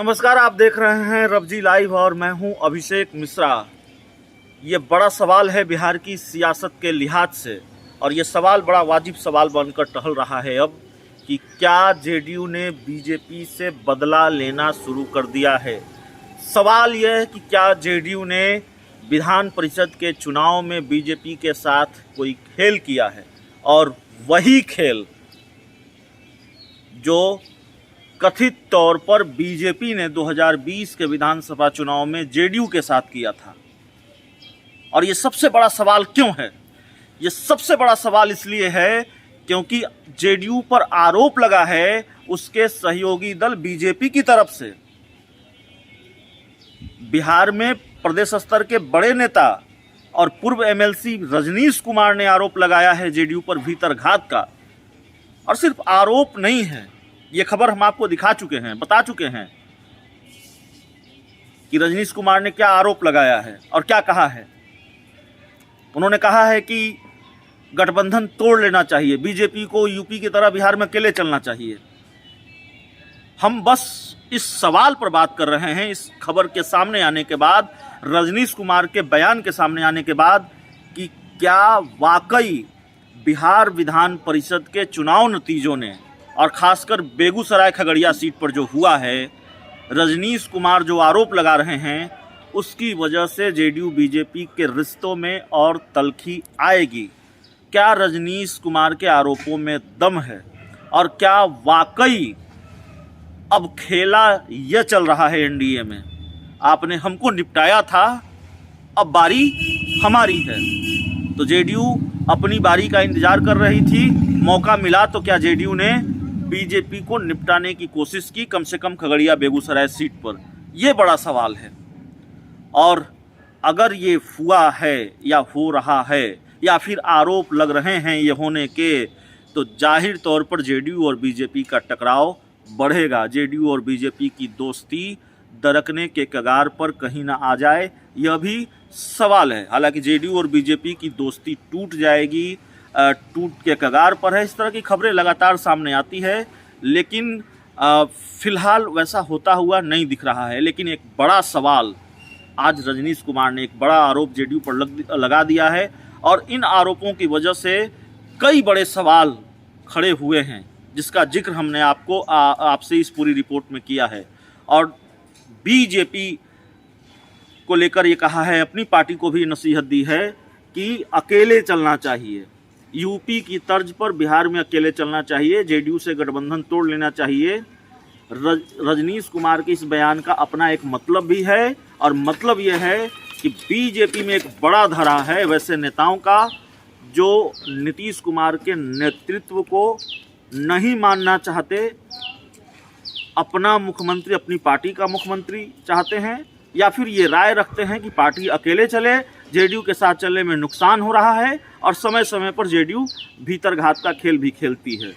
नमस्कार, आप देख रहे हैं रबजी लाइव और मैं हूं अभिषेक मिश्रा। ये बड़ा सवाल है बिहार की सियासत के लिहाज से, और ये सवाल बड़ा वाजिब सवाल बनकर टहल रहा है अब कि क्या जेडीयू ने बीजेपी से बदला लेना शुरू कर दिया है। सवाल यह है कि क्या जेडीयू ने विधान परिषद के चुनाव में बीजेपी के साथ कोई खेल किया है, और वही खेल जो कथित तौर पर बीजेपी ने 2020 के विधानसभा चुनाव में जेडीयू के साथ किया था। और ये सबसे बड़ा सवाल क्यों है? ये सबसे बड़ा सवाल इसलिए है क्योंकि जेडीयू पर आरोप लगा है उसके सहयोगी दल बीजेपी की तरफ से। बिहार में प्रदेश स्तर के बड़े नेता और पूर्व एमएलसी रजनीश कुमार ने आरोप लगाया है जेडीयू पर भीतरघात का। और सिर्फ आरोप नहीं है, ये खबर हम आपको दिखा चुके हैं, बता चुके हैं कि रजनीश कुमार ने क्या आरोप लगाया है और क्या कहा है। उन्होंने कहा है कि गठबंधन तोड़ लेना चाहिए, बीजेपी को यूपी की तरह बिहार में अकेले चलना चाहिए। हम बस इस सवाल पर बात कर रहे हैं, इस खबर के सामने आने के बाद, रजनीश कुमार के बयान के सामने आने के बाद, कि क्या वाकई बिहार विधान परिषद के चुनाव नतीजों ने, और खासकर बेगूसराय खगड़िया सीट पर जो हुआ है, रजनीश कुमार जो आरोप लगा रहे हैं, उसकी वजह से जेडीयू बीजेपी के रिश्तों में और तल्खी आएगी। क्या रजनीश कुमार के आरोपों में दम है, और क्या वाकई अब खेला यह चल रहा है एनडीए में, आपने हमको निपटाया था, अब बारी हमारी है। तो जेडीयू अपनी बारी का इंतजार कर रही थी, मौका मिला तो क्या जेडीयू ने बीजेपी को निपटाने की कोशिश की, कम से कम खगड़िया बेगूसराय सीट पर। यह बड़ा सवाल है। और अगर ये हुआ है या हो रहा है या फिर आरोप लग रहे हैं ये होने के, तो जाहिर तौर पर जेडीयू और बीजेपी का टकराव बढ़ेगा। जेडीयू और बीजेपी की दोस्ती दरकने के कगार पर कहीं ना आ जाए, यह भी सवाल है। हालांकि जेडीयू और बीजेपी की दोस्ती टूट जाएगी, टूट के कगार पर है, इस तरह की खबरें लगातार सामने आती है, लेकिन फिलहाल वैसा होता हुआ नहीं दिख रहा है। लेकिन एक बड़ा सवाल आज रजनीश कुमार ने, एक बड़ा आरोप जेडीयू पर लगा दिया है, और इन आरोपों की वजह से कई बड़े सवाल खड़े हुए हैं, जिसका जिक्र हमने आपसे इस पूरी रिपोर्ट में किया है। और बीजेपी को लेकर ये कहा है, अपनी पार्टी को भी नसीहत दी है कि अकेले चलना चाहिए, यूपी की तर्ज पर बिहार में अकेले चलना चाहिए, जेडीयू से गठबंधन तोड़ लेना चाहिए। रजनीश कुमार के इस बयान का अपना एक मतलब भी है, और मतलब यह है कि बीजेपी में एक बड़ा धड़ा है वैसे नेताओं का जो नीतीश कुमार के नेतृत्व को नहीं मानना चाहते, अपना मुख्यमंत्री, अपनी पार्टी का मुख्यमंत्री चाहते हैं, या फिर ये राय रखते हैं कि पार्टी अकेले चले, जेडीयू के साथ चलने में नुकसान हो रहा है, और समय समय पर जेडीयू भीतरघात का खेल भी खेलती है।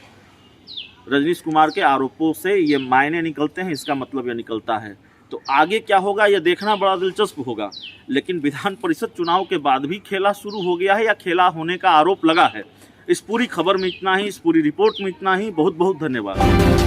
रजनीश कुमार के आरोपों से ये मायने निकलते हैं, इसका मतलब यह निकलता है। तो आगे क्या होगा यह देखना बड़ा दिलचस्प होगा। लेकिन विधान परिषद चुनाव के बाद भी खेला शुरू हो गया है, या खेला होने का आरोप लगा है। इस पूरी खबर में इतना ही, इस पूरी रिपोर्ट में इतना ही। बहुत बहुत धन्यवाद।